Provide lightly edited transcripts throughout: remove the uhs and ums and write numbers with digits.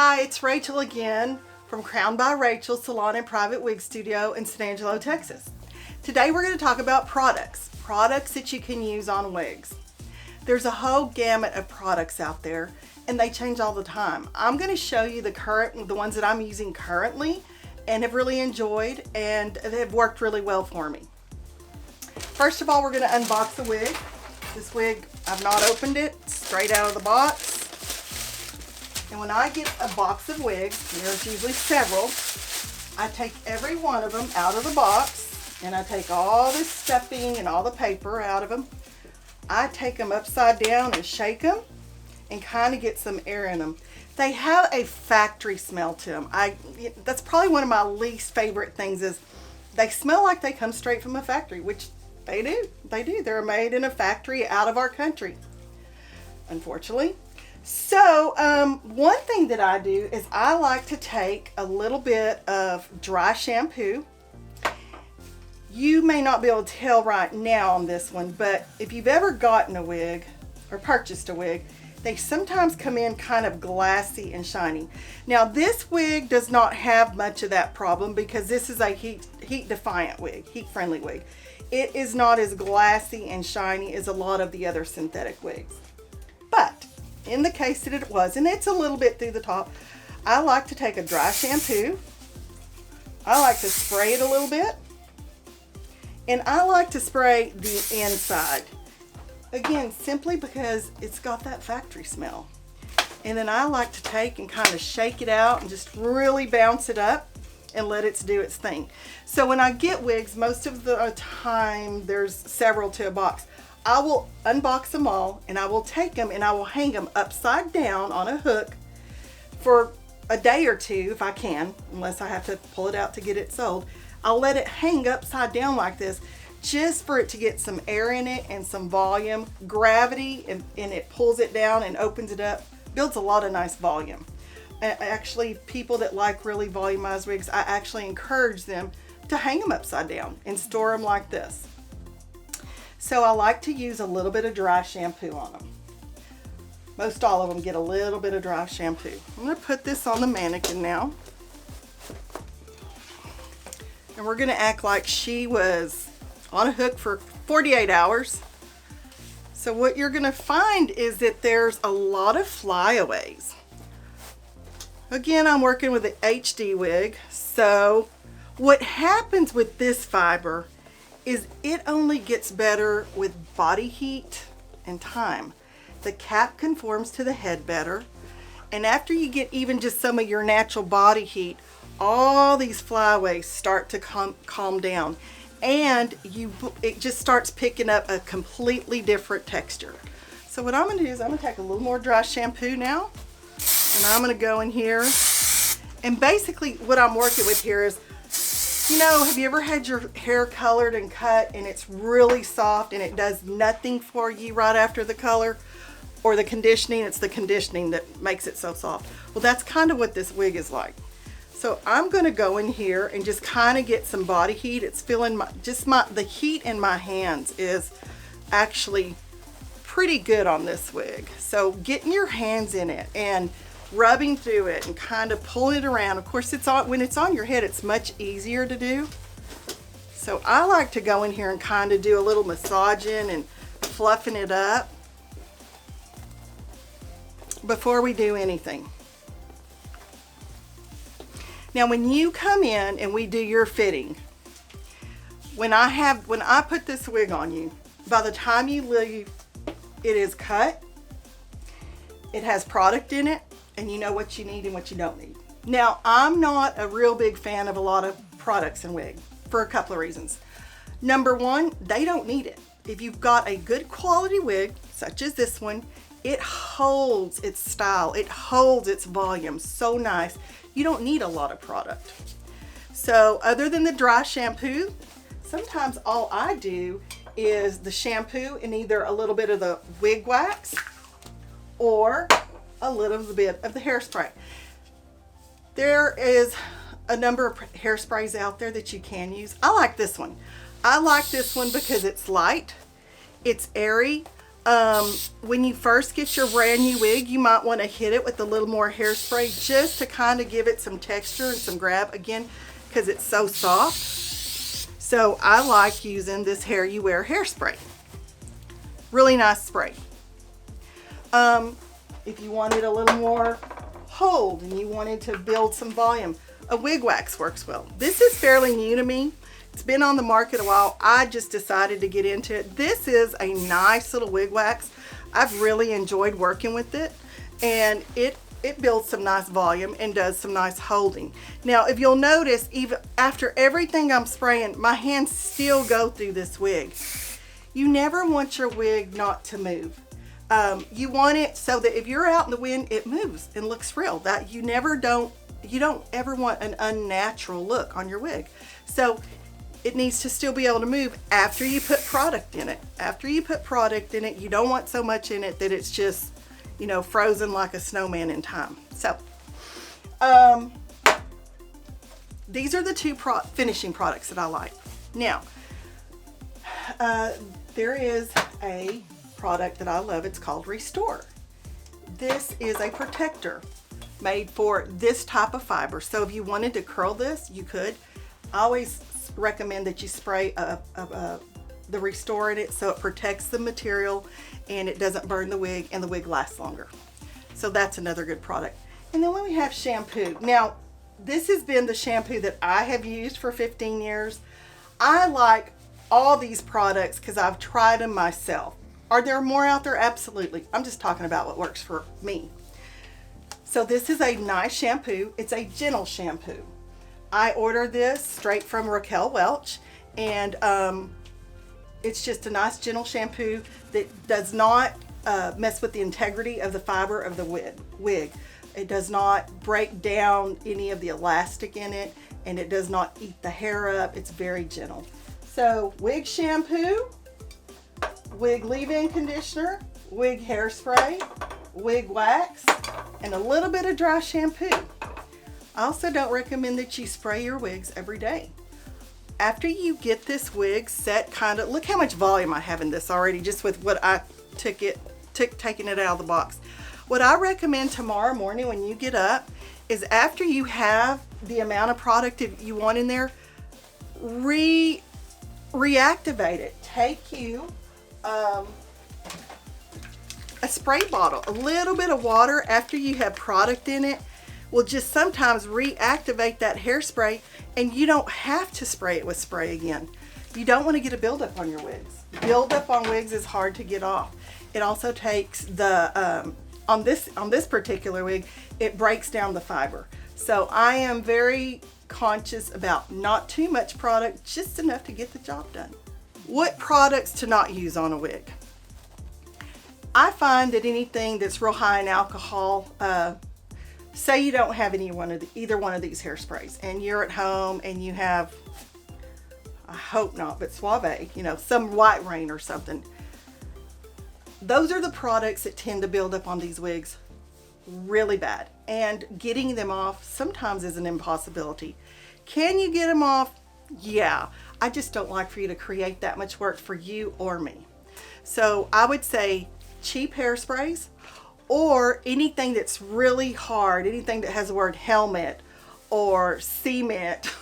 Hi, it's Rachel again from Crowned by Rachel Salon and Private Wig Studio in San Angelo, Texas. Today we're going to talk about products that you can use on wigs. There's a whole gamut of products out there and they change all the time. I'm going to show you the ones that I'm using currently and have really enjoyed and have worked really well for me. First of all, we're going to unbox the wig. This wig, I've not opened it, straight out of the box. And when I get a box of wigs, there's usually several, I take every one of them out of the box and I take all this stuffing and all the paper out of them. I take them upside down and shake them and kind of get some air in them. They have a factory smell to them. That's probably one of my least favorite things is they smell like they come straight from a factory, which they do. They do. They're made in a factory out of our country, unfortunately. So one thing that I do is I like to take a little bit of dry shampoo. You may not be able to tell right now on this one, but if you've ever gotten a wig or purchased a wig, they sometimes come in kind of glassy and shiny. Now this wig does not have much of that problem because this is a heat defiant wig, heat friendly wig. It is not as glassy and shiny as a lot of the other synthetic wigs. But in the case that it was, and it's a little bit through the top, I like to take a dry shampoo. I like to spray it a little bit. And I like to spray the inside. Again, simply because it's got that factory smell. And then I like to take and kind of shake it out and just really bounce it up and let it do its thing. So when I get wigs, most of the time there's several to a box. I will unbox them all and I will take them and I will hang them upside down on a hook for a day or two if I can, unless I have to pull it out to get it sold. I'll let it hang upside down like this just for it to get some air in it and some volume, gravity, and it pulls it down and opens it up, builds a lot of nice volume. Actually, people that like really volumized wigs, I actually encourage them to hang them upside down and store them like this. So I like to use a little bit of dry shampoo on them. Most all of them get a little bit of dry shampoo. I'm going to put this on the mannequin now. And we're going to act like she was on a hook for 48 hours. So what you're going to find is that there's a lot of flyaways. Again, I'm working with an HD wig. So what happens with this fiber is it only gets better with body heat and time. The cap conforms to the head better. And after you get even just some of your natural body heat, all these flyaways start to calm down. And it just starts picking up a completely different texture. So what I'm going to do is I'm going to take a little more dry shampoo now. And I'm going to go in here. And basically what I'm working with here is, you know, have you ever had your hair colored and cut and it's really soft and it does nothing for you right after the color or the conditioning? It's the conditioning that makes it so soft. Well, that's kind of what this wig is like. So I'm going to go in here and just kind of get some body heat. It's feeling the heat in my hands is actually pretty good on this wig. So getting your hands in it and rubbing through it and kind of pulling it around. Of course, when it's on your head, it's much easier to do. So I like to go in here and kind of do a little massaging and fluffing it up before we do anything. Now, when you come in and we do your fitting, when I put this wig on you, by the time you leave, it is cut, it has product in it, and you know what you need and what you don't need. Now, I'm not a real big fan of a lot of products in wig for a couple of reasons. Number one, they don't need it. If you've got a good quality wig, such as this one, it holds its style, it holds its volume so nice. You don't need a lot of product. So other than the dry shampoo, sometimes all I do is the shampoo and either a little bit of the wig wax or a little bit of the hairspray. There is a number of hairsprays out there that you can use. I like this one. I like this one because it's light, it's airy, When you first get your brand new wig, you might want to hit it with a little more hairspray just to kind of give it some texture and some grab, again, because it's so soft. So I like using this Hair You Wear hairspray. Really nice spray. If you wanted a little more hold and you wanted to build some volume, a wig wax works well. This is fairly new to me. It's been on the market a while. I just decided to get into it. This is a nice little wig wax. I've really enjoyed working with it, and it builds some nice volume and does some nice holding. Now, if you'll notice, even after everything I'm spraying, my hands still go through this wig. You never want your wig not to move. You want it so that if you're out in the wind, it moves and looks real. That you don't ever want an unnatural look on your wig. So it needs to still be able to move after you put product in it. After you put product in it, you don't want so much in it that it's just, you know, frozen like a snowman in time. So these are the two finishing products that I like. Now, there is a product that I love. It's called Restore. This is a protector made for this type of fiber. So if you wanted to curl this, you could. I always recommend that you spray the Restore in it so it protects the material and it doesn't burn the wig, and the wig lasts longer. So that's another good product. And then when we have shampoo. Now, this has been the shampoo that I have used for 15 years. I like all these products because I've tried them myself. Are there more out there? Absolutely. I'm just talking about what works for me. So this is a nice shampoo. It's a gentle shampoo. I ordered this straight from Raquel Welch, and it's just a nice gentle shampoo that does not mess with the integrity of the fiber of the wig. It does not break down any of the elastic in it, and it does not eat the hair up. It's very gentle. So wig shampoo, wig leave-in conditioner, wig hairspray, wig wax, and a little bit of dry shampoo. I also don't recommend that you spray your wigs every day. After you get this wig set, look how much volume I have in this already, just with what I taking it out of the box. What I recommend tomorrow morning when you get up is, after you have the amount of product you want in there, reactivate it. Take you a spray bottle, a little bit of water after you have product in it will just sometimes reactivate that hairspray, and you don't have to spray it with spray again. You don't want to get a buildup on your wigs. Buildup on wigs is hard to get off. It also takes the on this particular wig, it breaks down the fiber. So I am very conscious about not too much product, just enough to get the job done. What products to not use on a wig? I find that anything that's real high in alcohol, say you don't have either one of these hairsprays, and you're at home and you have, I hope not, but Suave, you know, some White Rain or something. Those are the products that tend to build up on these wigs really bad, and getting them off sometimes is an impossibility. Can you get them off? Yeah. I just don't like for you to create that much work for you or me. So I would say cheap hairsprays, or anything that's really hard, anything that has the word helmet or cement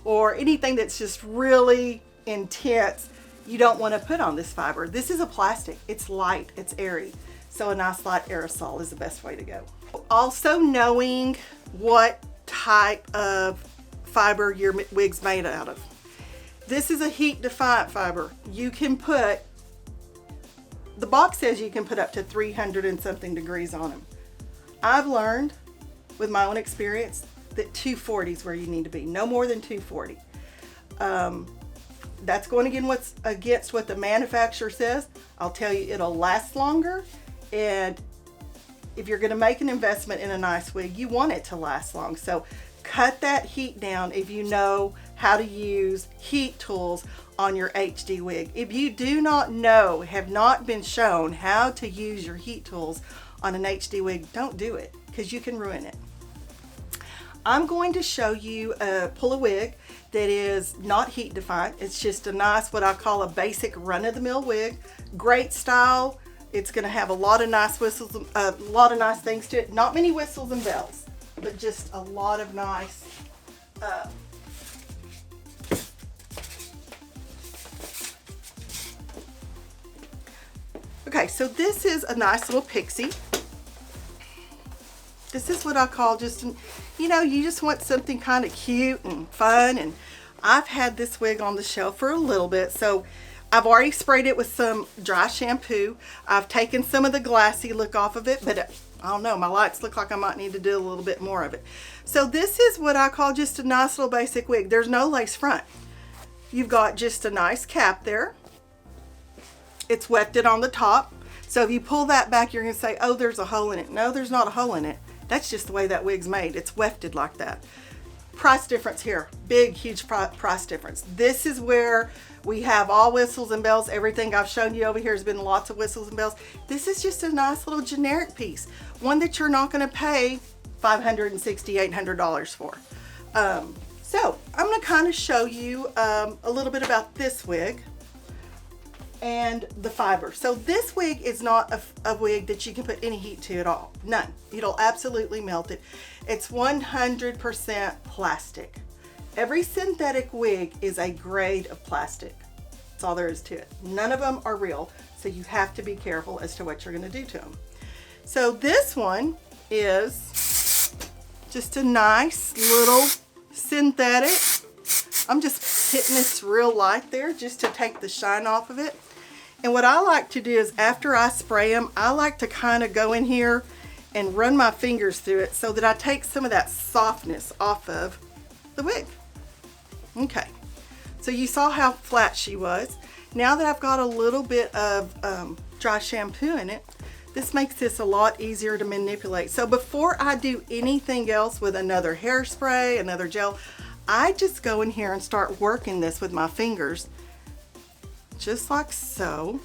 or anything that's just really intense, you don't want to put on this fiber. This is a plastic. It's light, it's airy. So a nice light aerosol is the best way to go. Also, knowing what type of fiber your wig's made out of. This is a heat defiant fiber. You can put, the box says you can put up to 300 and something degrees on them. I've learned with my own experience that 240 is where you need to be, no more than 240. That's going against what the manufacturer says. I'll tell you, it'll last longer, and if you're going to make an investment in a nice wig, you want it to last long. So cut that heat down if you know how to use heat tools on your HD wig. If you do not know, have not been shown how to use your heat tools on an HD wig, don't do it, because you can ruin it. I'm going to show you pull a wig that is not heat defiant. It's just a nice, what I call a basic run-of-the-mill wig. Great style, It's going to have a lot of nice whistles, a lot of nice things to it. Not many whistles and bells, but just a lot of nice okay, so this is a nice little pixie. This is what I call just, you know, you just want something kind of cute and fun. And I've had this wig on the shelf for a little bit, so I've already sprayed it with some dry shampoo. I've taken some of the glassy look off of it, but I don't know, my lights look like I might need to do a little bit more of it. So this is what I call just a nice little basic wig. There's no lace front. You've got just a nice cap there. It's wefted on the top. So if you pull that back, you're going to say, oh, there's a hole in it. No, there's not a hole in it. That's just the way that wig's made. It's wefted like that. Price difference here. Big, huge price difference. This is where we have all whistles and bells. Everything I've shown you over here has been lots of whistles and bells. This is just a nice little generic piece. One that you're not going to pay $560, $800 for. So I'm going to kind of show you a little bit about this wig and the fiber. So this wig is not a wig that you can put any heat to at all. None. It'll absolutely melt it. It's 100% plastic. Every synthetic wig is a grade of plastic. That's all there is to it. None of them are real, so you have to be careful as to what you're going to do to them. So this one is just a nice little synthetic. I'm just hitting this real light there just to take the shine off of it. And what I like to do is after I spray them, I like to kind of go in here and run my fingers through it so that I take some of that softness off of the wig. Okay, so you saw how flat she was. Now that I've got a little bit of dry shampoo in it, this makes this a lot easier to manipulate. So before I do anything else with another hairspray, another gel, I just go in here and start working this with my fingers, just like so.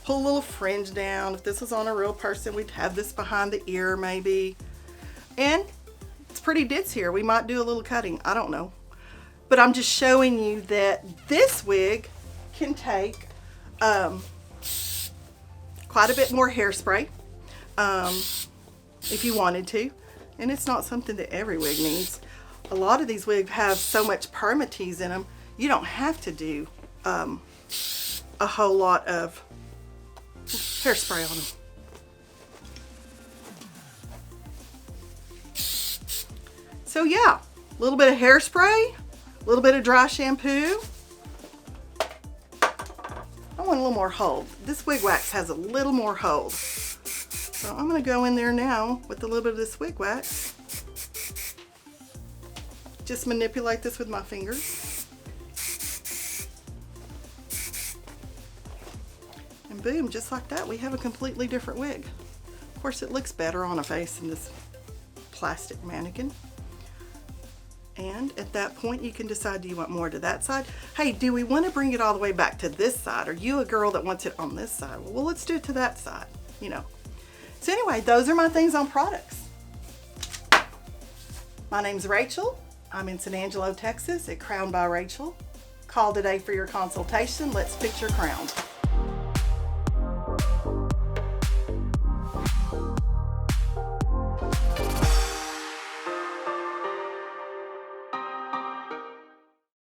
Pull a little fringe down. If this was on a real person, we'd have this behind the ear maybe. And it's pretty ditz here. We might do a little cutting, I don't know. But I'm just showing you that this wig can take quite a bit more hairspray if you wanted to. And it's not something that every wig needs. A lot of these wigs have so much permatease in them, you don't have to do a whole lot of hairspray on them. So yeah, a little bit of hairspray, a little bit of dry shampoo. I want a little more hold. This wig wax has a little more hold. So I'm going to go in there now with a little bit of this wig wax. Just manipulate this with my fingers. And boom, just like that, we have a completely different wig. Of course, it looks better on a face than this plastic mannequin. And at that point, you can decide, do you want more to that side? Hey, do we want to bring it all the way back to this side? Are you a girl that wants it on this side? Well, let's do it to that side, you know. So anyway, those are my things on products. My name's Rachel. I'm in San Angelo, Texas at Crowned by Rachel. Call today for your consultation. Let's fix your crown.